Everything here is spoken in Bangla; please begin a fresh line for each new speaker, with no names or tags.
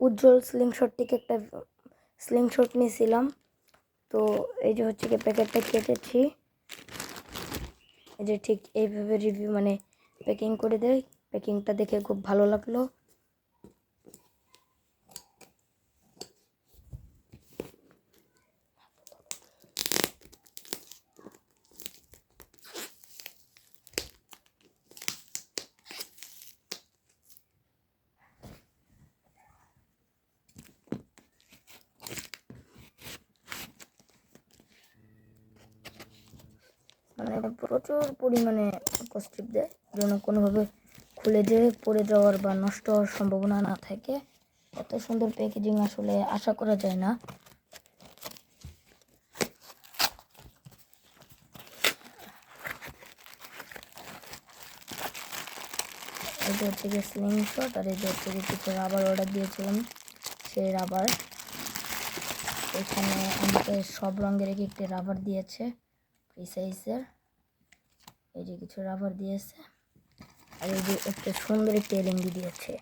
উজ্জ্বল স্লিংশট থেকে একটা স্লিংশট নিয়েছিলাম। তো এই যে হচ্ছে কি প্যাকেটটা কেটেছি, এই যে ঠিক এইভাবে রিভিউ মানে প্যাকিং করে দেয়। প্যাকিংটা দেখে খুব ভালো লাগলো। মানে এটা প্রচুর পরিমাণে কস্টিপ দেয়, যেন কোনোভাবে খুলে যেয়ে পড়ে যাওয়ার বা নষ্ট হওয়ার সম্ভাবনা না থাকে। এত সুন্দর প্যাকেজিং আসলে আশা করা যায় না। এই যে হচ্ছে গিয়ে স্লিংশট, আর এই যে হচ্ছে গিয়ে কিছু রাবার অর্ডার দিয়েছিলাম, সেই রাবার। এখানে আমাকে সব রঙের একটি রাবার দিয়েছে ফ্রি সাইজের। এই যে কিছু রাবার দিয়েছে, আর এই যে একটা সুন্দর একটি এলএমডি দিয়েছে।